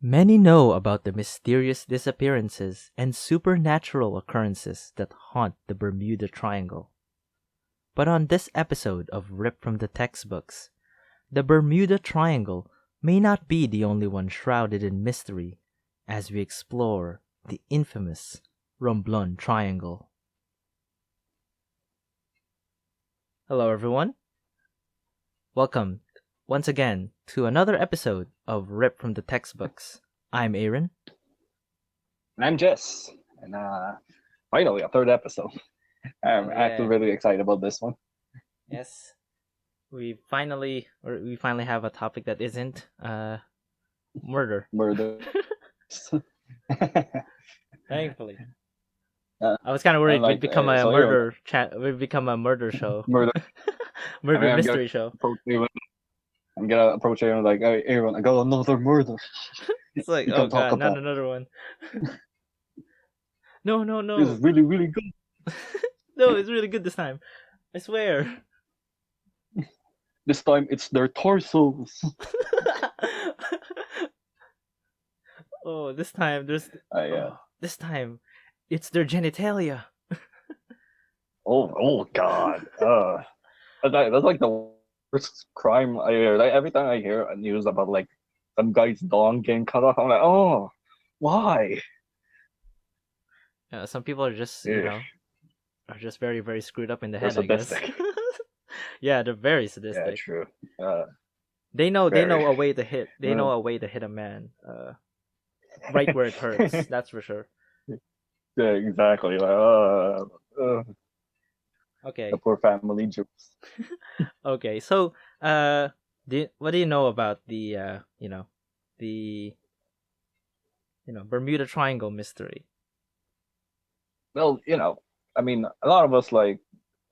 Many know about the mysterious disappearances and supernatural occurrences that haunt the Bermuda Triangle. But on this episode of Ripped from the Textbooks, the Bermuda Triangle may not be the only one shrouded in mystery as we explore the infamous Romblon Triangle. Hello everyone. Welcome once again to another episode of Ripped from the Textbooks. I'm Aaron. And I'm Jess. And finally, a third episode. I'm actually really excited about this one. Yes. We finally have a topic that isn't murder. Murder. Thankfully. I was kind of worried we'd become a murder we'd become a murder show. Murder mystery show. I'm gonna approach Aaron like, hey, Aaron, I got another murder. It's like, oh god, not another one. No. This is really, really good. No, it's really good this time. I swear. This time it's their torsos. Oh, this time there's. This time, it's their genitalia. Oh God. That's like the worst crime I hear. Like, every time I hear a news about like some guy's dong getting cut off, I'm like, oh, why? Yeah, some people are just are just very, very screwed up in the head. Sadistic. I guess. Yeah, they're very sadistic. Yeah, true. They know a way to hit. They know a way to hit a man. Right where it hurts. That's for sure. Yeah, exactly. Okay. The poor family jokes. Okay, so what do you know about the Bermuda Triangle mystery? Well, I mean, a lot of us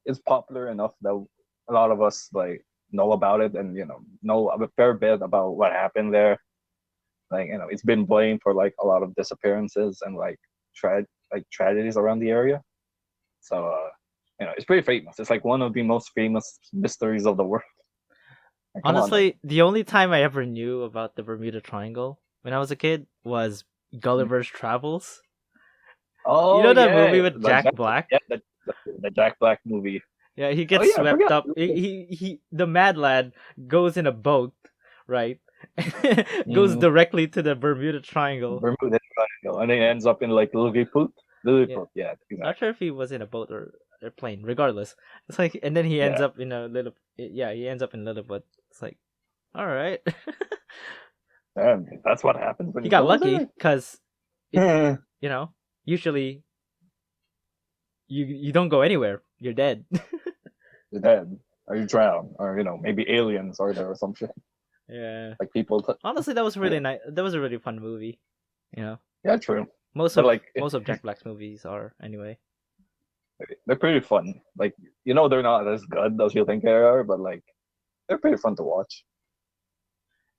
it's popular enough that a lot of us know about it and know a fair bit about what happened there. It's been blamed for a lot of disappearances and tragedies around the area. So it's pretty famous. It's one of the most famous mysteries of the world. Honestly, the only time I ever knew about the Bermuda Triangle when I was a kid was Gulliver's Travels. Oh, you know that movie with Jack Black? Yeah, the Jack Black movie. Yeah, he gets swept up. He the mad lad goes in a boat, right? Goes directly to the Bermuda Triangle. Bermuda Triangle, and he ends up in Lilliput. Lilliput, yeah. Exactly. Not sure if he was in a boat or a plane. Regardless, it's and then he ends up in a little. Yeah, he ends up in Lilliput. It's all right. That's what happens when he got lucky because, usually you don't go anywhere. You're dead. You're dead, or you drown, or maybe aliens are there or some shit. Yeah. People. Honestly, that was really nice. That was a really fun movie. Yeah, true. Most of Jack Black's movies are anyway. They're pretty fun. They're not as good as you think they are, but they're pretty fun to watch.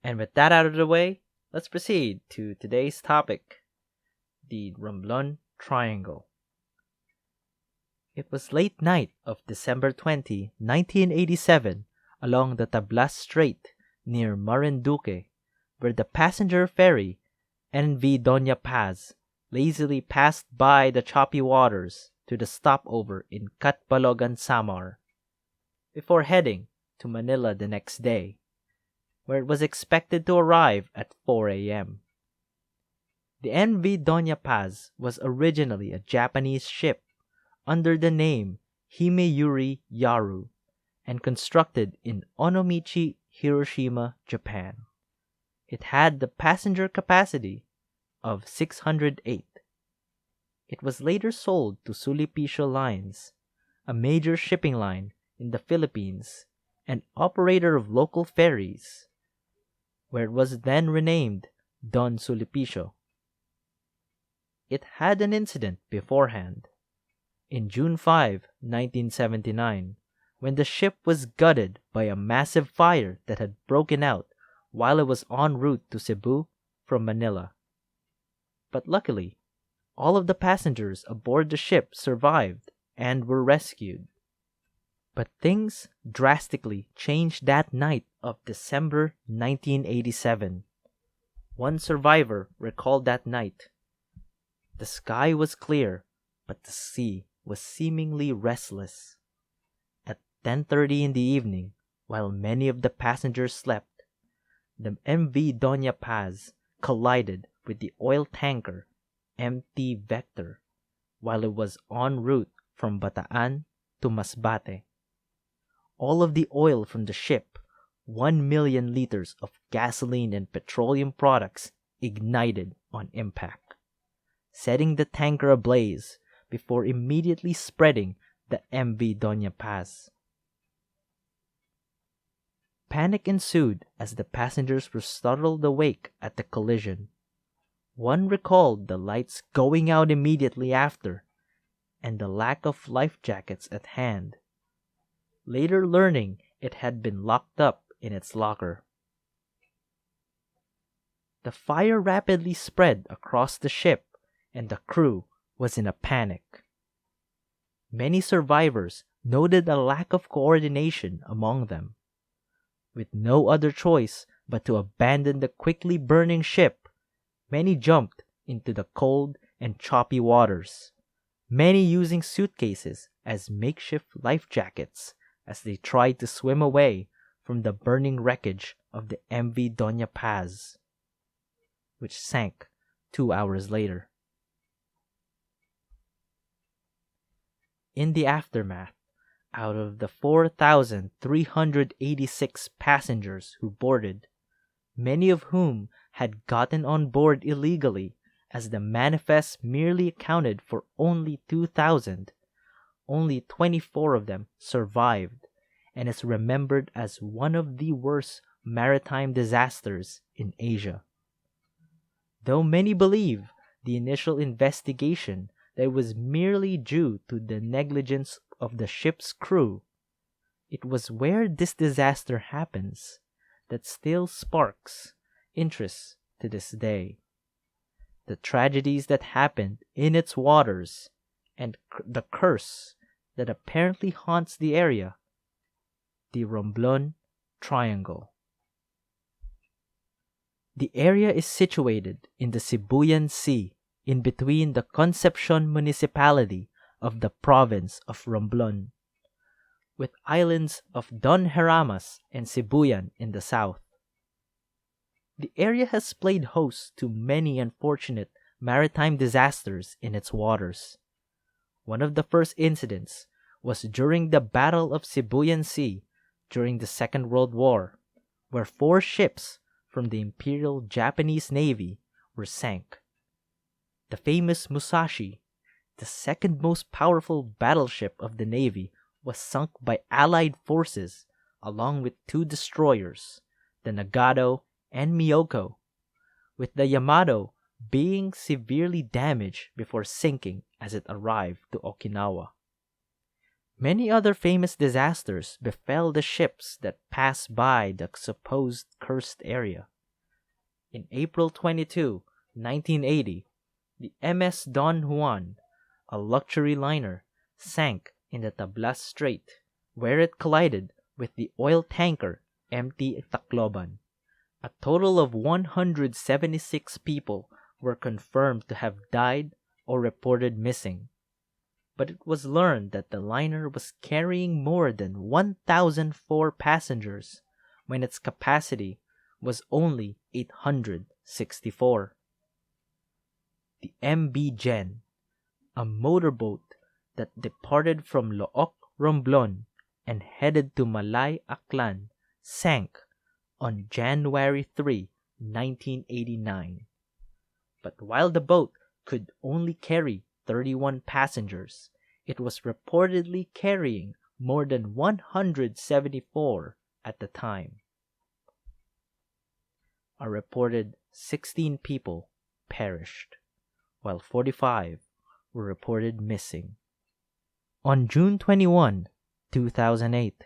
And with that out of the way, let's proceed to today's topic, the Romblon Triangle. It was late night of December 20, 1987, along the Tablas Strait near Marinduque, where the passenger ferry NV Doña Paz lazily passed by the choppy waters to the stopover in Catbalogan, Samar, before heading to Manila the next day, where it was expected to arrive at 4 a.m. The NV Doña Paz was originally a Japanese ship under the name Himeyuri Yaru and constructed in Onomichi, Hiroshima, Japan. It had the passenger capacity of 608. It was later sold to Sulpicio Lines, a major shipping line in the Philippines and operator of local ferries, where it was then renamed Don Sulpicio. It had an incident beforehand. In June 5, 1979, when the ship was gutted by a massive fire that had broken out while it was en route to Cebu from Manila. But luckily, all of the passengers aboard the ship survived and were rescued. But things drastically changed that night of December 1987, One survivor recalled that night. The sky was clear, but the sea was seemingly restless. At 10:30 in the evening, while many of the passengers slept, the MV Doña Paz collided with the oil tanker MT Vector while it was en route from Bataan to Masbate. All of the oil from the ship, 1 million liters of gasoline and petroleum products, ignited on impact, setting the tanker ablaze before immediately spreading the MV Doña Paz. Panic ensued as the passengers were startled awake at the collision. One recalled the lights going out immediately after and the lack of life jackets at hand, later learning it had been locked up in its locker. The fire rapidly spread across the ship and the crew was in a panic. Many survivors noted a lack of coordination among them. With no other choice but to abandon the quickly burning ship, many jumped into the cold and choppy waters, many using suitcases as makeshift life jackets as they tried to swim away from the burning wreckage of the MV Doña Paz, which sank 2 hours later. In the aftermath, out of the 4,386 passengers who boarded, many of whom had gotten on board illegally, as the manifest merely accounted for only 2,000, only 24 of them survived, and is remembered as one of the worst maritime disasters in Asia. Though many believe the initial investigation that it was merely due to the negligence of the ship's crew, it was where this disaster happens that still sparks interest to this day. The tragedies that happened in its waters and the curse that apparently haunts the area, the Romblon Triangle. The area is situated in the Sibuyan Sea, in between the Concepcion municipality of the province of Romblon, with islands of Don Heramas and Sibuyan in the south. The area has played host to many unfortunate maritime disasters in its waters. One of the first incidents was during the Battle of Sibuyan Sea during the Second World War, where 4 ships from the Imperial Japanese Navy were sank. The famous Musashi, the second most powerful battleship of the Navy, was sunk by Allied forces along with 2 destroyers, the Nagato and Miyoko, with the Yamato being severely damaged before sinking as it arrived to Okinawa. Many other famous disasters befell the ships that passed by the supposed cursed area. In April 22, 1980, the MS Don Juan, a luxury liner, sank in the Tablas Strait, where it collided with the oil tanker MT Tacloban. A total of 176 people were confirmed to have died or reported missing, but it was learned that the liner was carrying more than 1,004 passengers when its capacity was only 864. The MB Gen, a motorboat that departed from Looc, Romblon and headed to Malay Aklan, sank on January 3, 1989. But while the boat could only carry 31 passengers, it was reportedly carrying more than 174 at the time. A reported 16 people perished, while 45 were reported missing. On June 21, 2008,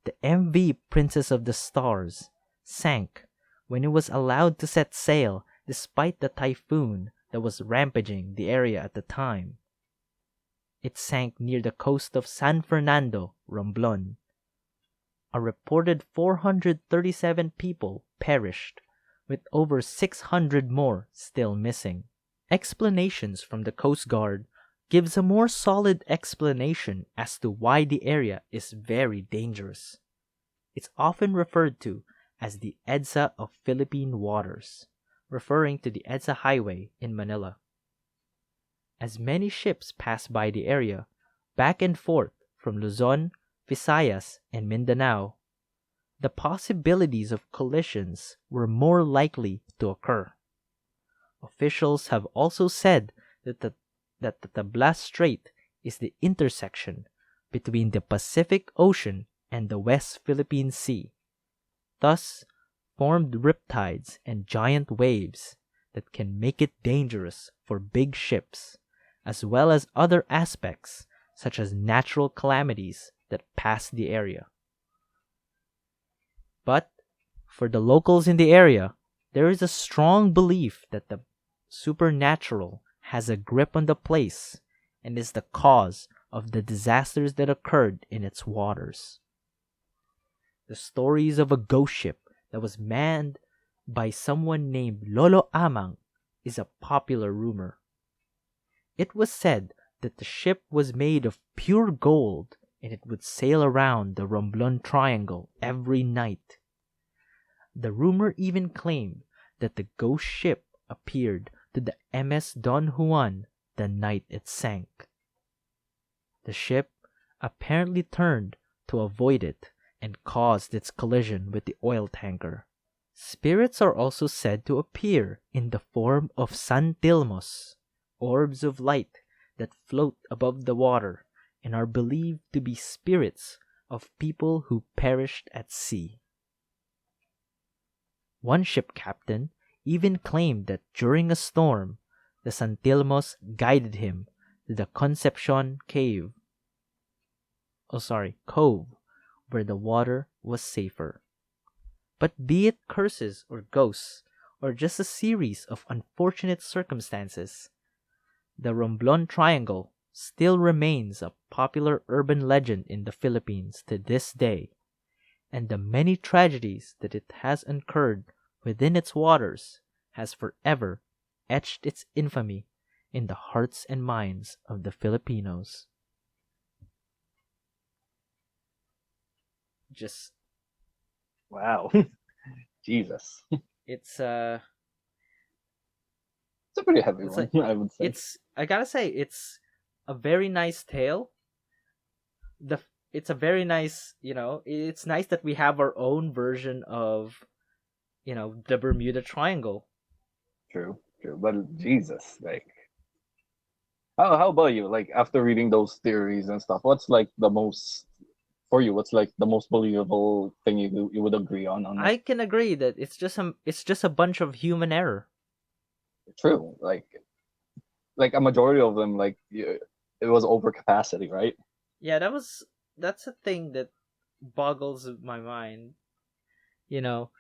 the MV Princess of the Stars sank when it was allowed to set sail despite the typhoon that was rampaging the area at the time. It sank near the coast of San Fernando, Romblon. A reported 437 people perished with over 600 more still missing. Explanations from the Coast Guard gives a more solid explanation as to why the area is very dangerous. It's often referred to as the EDSA of Philippine waters, referring to the EDSA Highway in Manila. As many ships pass by the area, back and forth from Luzon, Visayas, and Mindanao, the possibilities of collisions were more likely to occur. Officials have also said that the Tablas Strait is the intersection between the Pacific Ocean and the West Philippine Sea, thus formed riptides and giant waves that can make it dangerous for big ships, as well as other aspects such as natural calamities that pass the area. But for the locals in the area, there is a strong belief that the supernatural has a grip on the place and is the cause of the disasters that occurred in its waters. The stories of a ghost ship that was manned by someone named Lolo Amang is a popular rumor. It was said that the ship was made of pure gold and it would sail around the Romblon Triangle every night. The rumor even claimed that the ghost ship appeared to the MS Don Juan the night it sank. The ship apparently turned to avoid it and caused its collision with the oil tanker. Spirits are also said to appear in the form of santilmos, orbs of light that float above the water and are believed to be spirits of people who perished at sea. One ship captain even claimed that during a storm, the santilmos guided him to the Concepcion Cove, where the water was safer. But be it curses or ghosts, or just a series of unfortunate circumstances, the Romblon Triangle still remains a popular urban legend in the Philippines to this day, and the many tragedies that it has incurred within its waters has forever etched its infamy in the hearts and minds of the Filipinos. Just Wow. Jesus. it's It's a pretty heavy it's one, like I would say. I gotta say it's a very nice tale. It's a very nice, it's nice that we have our own version of, the Bermuda Triangle. True, true. But Jesus, like, how about you? Like, after reading those theories and stuff, what's like the most for you? What's like the most believable thing you would agree on it? I can agree that it's just a bunch of human error. True, like a majority of them, like it was overcapacity, right? Yeah, that's a thing that boggles my mind, you know,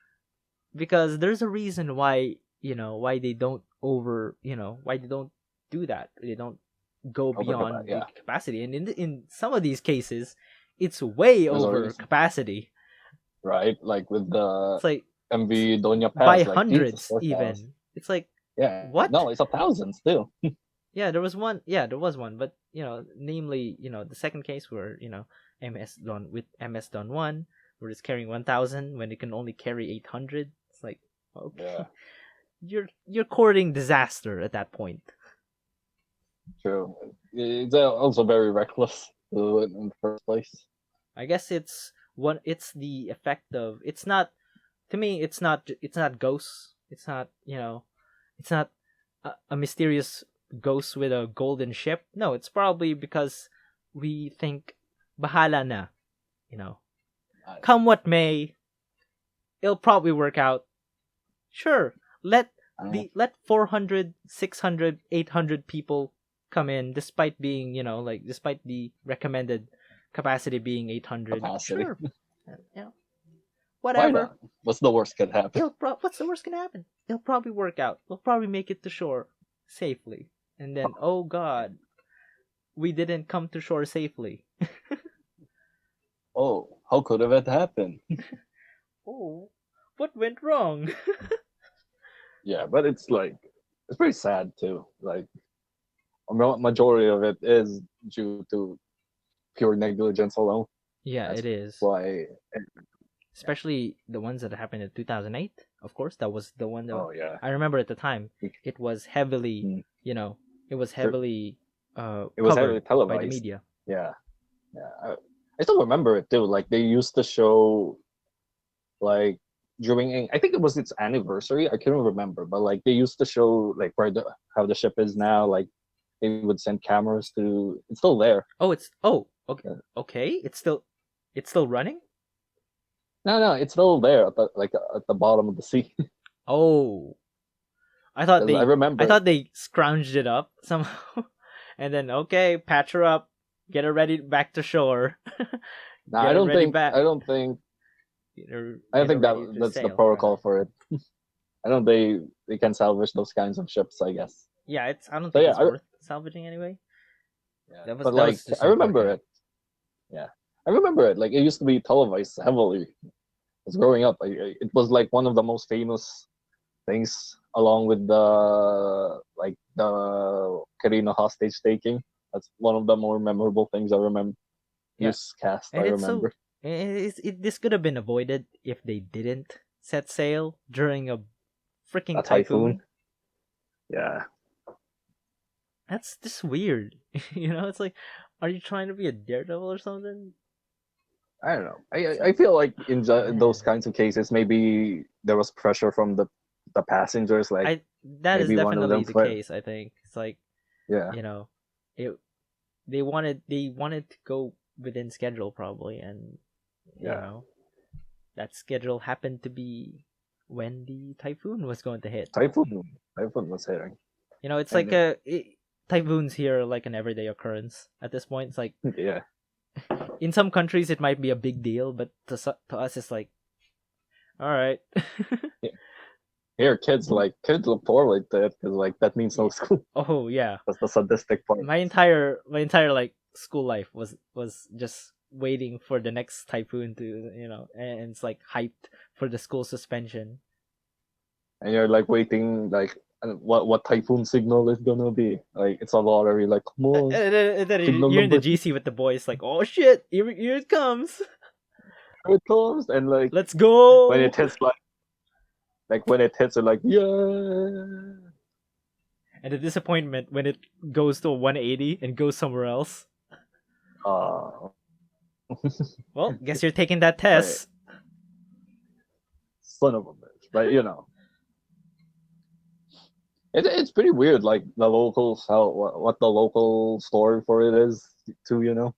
because there's a reason why, why they don't why they don't do that. They don't go beyond the Yeah. capacity. And in some of these cases, it's way There's over always capacity. right, like with the It's like MV Doña by Paz, like Jesus, hundreds 4,000. even. It's like, Yeah, what? no, it's 1,000 still. Yeah, there was one. Yeah, there was one, but namely, the second case where MS Don 1, where it's carrying 1,000 when it can only carry 800. It's like, okay, Yeah, you're courting disaster at that point. true. It's also very reckless to do it in the first place. I guess it's the effect of, it's not, to me, it's not ghosts. It's not, it's not a mysterious ghost with a golden ship. No, it's probably because we think bahala na, come what may, it'll probably work out. Sure, let I 400, 600, 800 people come in, despite being, despite the recommended capacity being 800. capacity. Sure, you know, Why whatever. not? What's the worst could happen? What's the worst gonna happen? It'll probably work out. We'll probably make it to shore safely. And then, oh God, we didn't come to shore safely. Oh, how could have it happened? Oh, what went wrong? Yeah, but it's pretty sad too. Like majority of it is due to pure negligence alone. Yeah, That's it is. why. Especially the ones that happened in 2008. Of course, that was the one that Oh yeah, I remember at the time. It was heavily, Mm. you know, it was Sure. heavily It was heavily covered by the televised. media. Yeah, yeah. I still remember it too. Like they used to show like I think it was its anniversary. I can't remember, but like they used to show like how the ship is now. Like they would send cameras to. It's still there. Okay, Uh, okay. It's still running. No, no, it's still there at the bottom of the sea. Oh, I thought Because I I remember. thought they scrounged it up somehow, and then okay, patch her up, get her ready back to shore, No, get her ready back, I don't get her think ready to that's the sail. protocol Rather, for it. I don't they can salvage those kinds of ships. I guess. yeah, it's. I don't So think yeah, it's worth salvaging anyway. yeah. That was But that like was just I remember unfortunate. it. Yeah, I remember it. Like it used to be televised heavily. As growing up, it was like one of the most famous things, along with the Carino hostage taking. That's one of the more memorable things I remember. Yeah, Newscast I and it's so. remember. This could have been avoided if they didn't set sail during a freaking A typhoon. typhoon. Yeah, That's just weird. It's like, are you trying to be a daredevil or something? I don't know. It's I like, feel like in man, those kinds of cases, maybe there was pressure from the passengers. Like I that is maybe one of definitely them. the case. I think it's like, Yeah, you know, it they wanted to go within schedule probably, and you yeah. know that schedule happened to be when the typhoon was going to hit. Typhoon was hitting, It's and like typhoons here are like an everyday occurrence at this point. It's like yeah. in some countries it might be a big deal, but to us it's like, all right. Here, kids look forward to it because like that means no Yeah. school. Oh yeah. That's the sadistic part. My entire like school life was just waiting for the next typhoon to, and it's like hyped for the school suspension. And you're like waiting like what typhoon signal is gonna be. Like it's a lottery. Like come on, And then signal you're in the number GC with the boys, like, oh shit, here it comes. here it comes, and like Let's when go. it hits like when it hits, you're like yeah. And the disappointment when it goes to a 180 and goes somewhere else. Uh, Well, guess you're taking that right, test. son of a bitch. But it's pretty weird. Like the locals, how what the local story for it is too.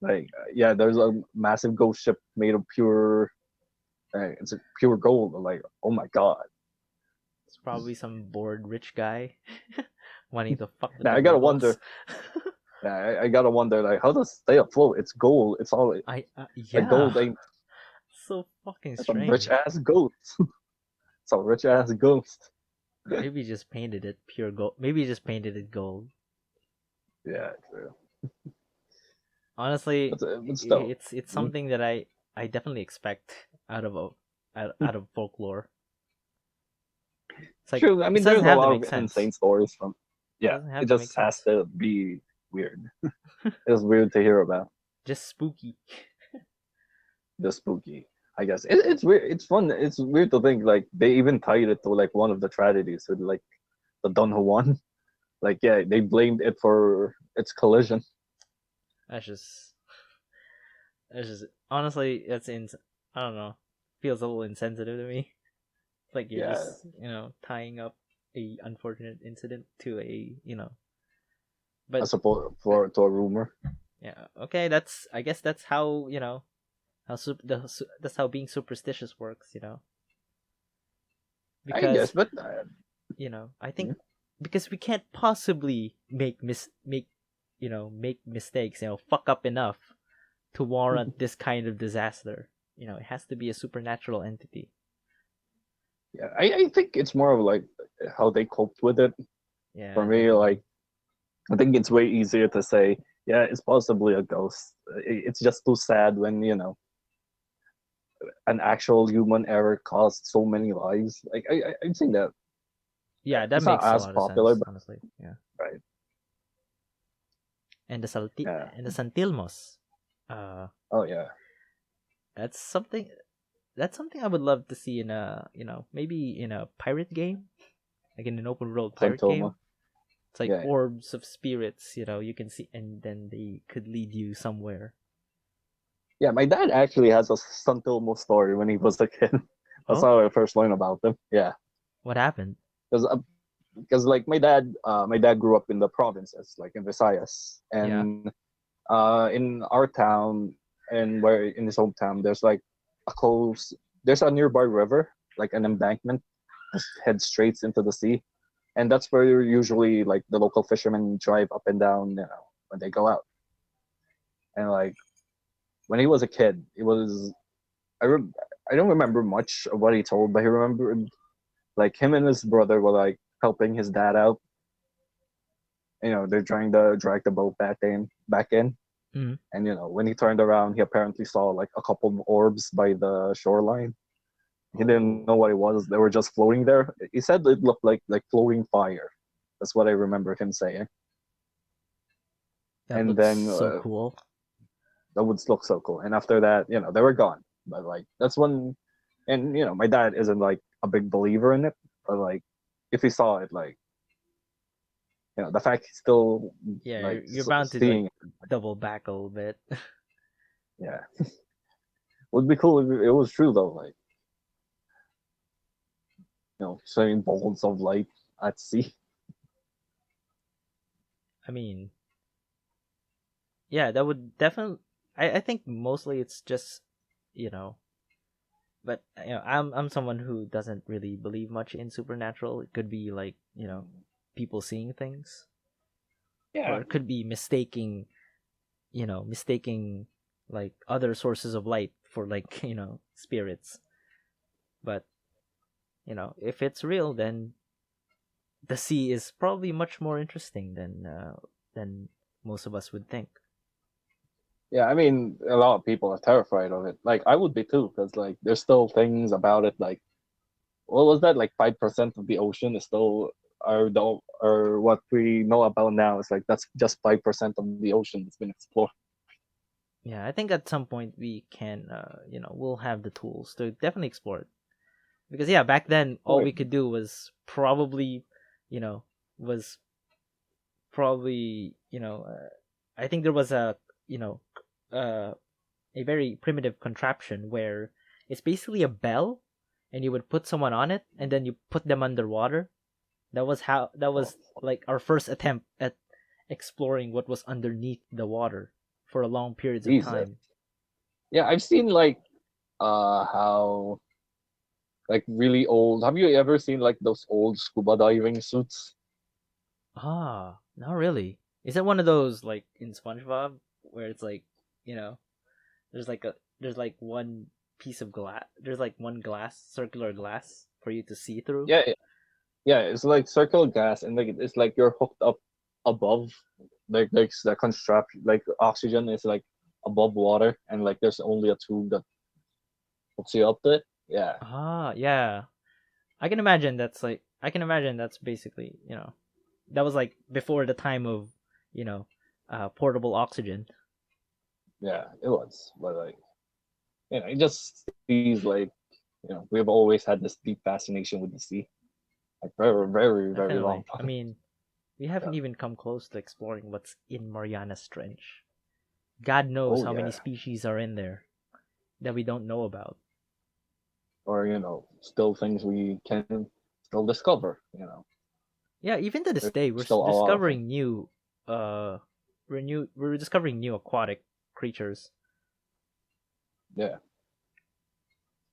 Like yeah, there's a massive ghost ship made of pure. It's a pure gold. Like oh my god. It's probably some bored rich guy wanting to fuck with Now the I gotta locals. wonder. Yeah, I gotta wonder like how does it stay afloat? It's gold. It's all like Yeah, gold ain't. so fucking It's a rich strange. ass ghost. It's a rich ass ghost. Maybe he just painted it pure gold. Maybe he just painted it gold. Yeah, true. Honestly, But still, it's hmm? something that I definitely expect out of folklore. It's like True. I it mean, doesn't there's a have to lot make of sense. insane stories from. It Yeah, doesn't it have to make just has sense. to be weird. It's weird to hear about. Just spooky. The spooky. I guess it's weird. It's fun. It's weird to think like they even tied it to like one of the tragedies with like the Don Juan. Like yeah, they blamed it for its collision. That's just honestly I don't know. Feels a little insensitive to me. It's like you're Yeah, just tying up a unfortunate incident to but as opposed uh, for to a rumor. yeah, okay, I guess that's how that's how being superstitious works, I guess, because but I think yeah. because we can't possibly make mistakes, fuck up enough to warrant this kind of disaster. It has to be a supernatural entity. Yeah, I think it's more of like how they coped with it. For Yeah, me, definitely. like I think it's way easier to say, yeah, it's possibly a ghost. It's just too sad when an actual human error caused so many lives. Like I've seen that. Yeah, that It's not makes a as lot of popular, sense, but honestly. Yeah. right. And Yeah. the Santilmos. Uh Oh yeah. that's something I would love to see in maybe in a pirate game, like in an open world pirate Santoma. game. It's like Yeah. orbs of spirits, you can see, and then they could lead you somewhere. Yeah. My dad actually has a Santoma story when he was a kid. That's Oh, how I first learned about them. Yeah. what happened? Because like my dad grew up in the provinces, like in Visayas, Yeah. and in our town and where in his hometown, a close, there's a nearby river, like an embankment, just heads straight into the sea, and that's where usually like the local fishermen drive up and down, when they go out. And like when he was a kid, it was I rem- I don't remember much of what he told, but he remembered like him and his brother were like helping his dad out. They're trying to drag the boat back in. Mm. And when he turned around, he apparently saw like a couple of orbs by the shoreline. He didn't Oh, know what it was. They were just floating there. He said it looked like floating fire. That's what I remember him saying. that And looks then so cool. that would look so cool. And after that, they were gone. But like that's when, and my dad isn't like a big believer in it, but like if he saw it, like the fact he's still Yeah, like you're bound to like seeing it, double back a little bit. yeah, would be cool if it was true though. Like showing bolts of light at sea. I mean, yeah, that would definitely. I think mostly it's just, you know, but I'm someone who doesn't really believe much in supernatural. It could be like people seeing things, or Yeah, it could be mistaking like other sources of light for like spirits. But if it's real, then the sea is probably much more interesting than most of us would think. yeah. I mean, a lot of people are terrified of it. Like I would be too, because like there's still things about it. Like what was that? Like 5% of the ocean is still or what we know about now is like that's just 5% of the ocean that's been explored. Yeah, I think at some point we can, we'll have the tools to definitely explore it. Because yeah, back then all Right. we could do was probably, you know, was probably, I think there was you know, uh, a very primitive contraption where it's basically a bell, and you would put someone on it, and then you put them underwater. That Oh, was like our first attempt at exploring what was underneath the water for a long periods of Jesus. time. Yeah, I've seen like how like really old. Have you ever seen like those old scuba diving suits? Ah, not really. Is it one of those like in SpongeBob where it's like, you know, there's like one piece of glass, there's like one circular glass for you to see through? Yeah, yeah. It's like circle gas, and like it's like you're hooked up above, like the construction, like oxygen is like above water, and like there's only a tube that hooks you up to it. Yeah, Ah, yeah. I can imagine that's basically, that was like before the time of, you know, portable oxygen. yeah, it was. But like it just sees like we've always had this deep fascination with the sea, like very, very, very long Definitely. I time. mean, we Yeah. haven't even come close to exploring what's in Mariana's Trench. God knows Oh how many yeah. species are in there that we don't know about. Or still things we can still discover. Yeah, even to this There's day, still a lot of things. discovering uh, we're discovering new aquatic creatures. Yeah,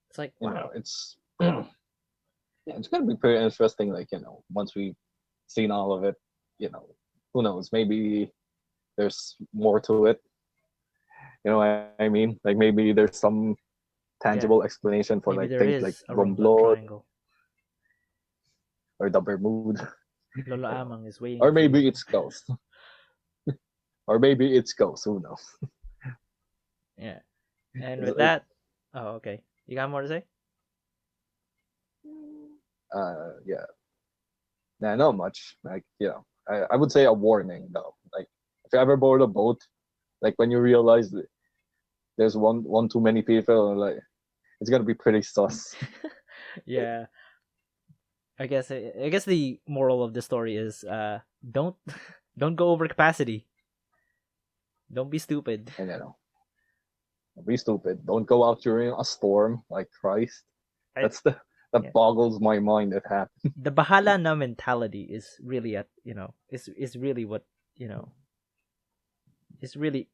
It's like, wow. it's yeah, it's gonna be pretty interesting. Like once we've seen all of it, you know, who knows? Maybe there's more to it. You know what I mean? Like maybe there's some Yeah, tangible explanation for maybe like there things like is a Romblon Romblon Triangle. or the Bermuda, Lolo Amang is waiting or for you. maybe it's ghosts, or maybe it's ghosts. Who knows? Yeah. And with It's- that, oh, okay. You got more to say? yeah. Nah, not much. Like, I would say a warning though. Like, if you ever board a boat, like when you realize that there's one too many people, like it's gonna be pretty sus. Yeah, I guess the moral of the story is don't don't go over capacity. Don't be stupid. And don't be stupid. Don't go out during a storm. Like Christ, I, that's that yeah. boggles my mind. It happened. The bahala na mentality is really is really what is really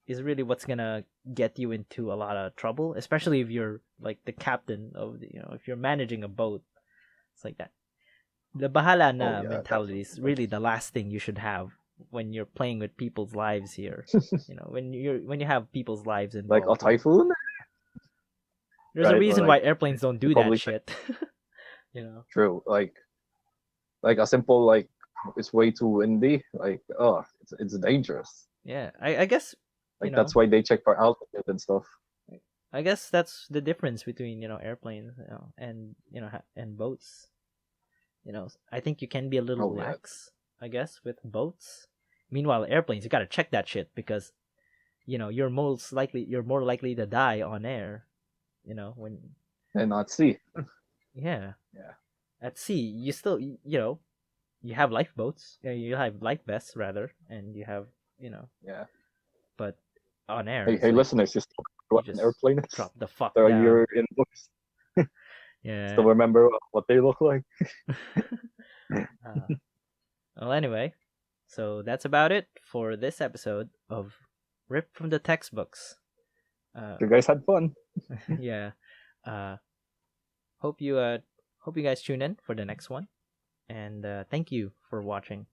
is really what's gonna get you into a lot of trouble, especially if you're like the captain of if you're managing a boat. It's like that. The bahala Oh na yeah, mentality is definitely. really the last thing you should have when you're playing with people's lives here. When you have people's lives Like a involved. typhoon, There's a right? Or reason like why airplanes don't you do that probably shit. you know. true. Like a simple like it's way too windy. Like it's dangerous. Yeah, I guess you Like know that's why they check for altitude and stuff. I guess that's the difference between airplanes and boats. I think you can be a little Oh yeah, lax, I guess, with boats. Meanwhile, airplanes, you gotta check that shit because you're more likely to die on air. When and not see. yeah, Yeah, at sea you still you have lifeboats, you have life vests rather, and you have yeah. but on air Hey, it's hey, like listeners, you still you remember what an just airplane is? drop the fuck So down. you're in books. Still Yeah. remember what they look like? uh, well, anyway, so that's about it for this episode of Ripped from the Textbooks. Uh, You guys had fun. yeah. Uh, hope you guys tune in for the next one, and thank you for watching.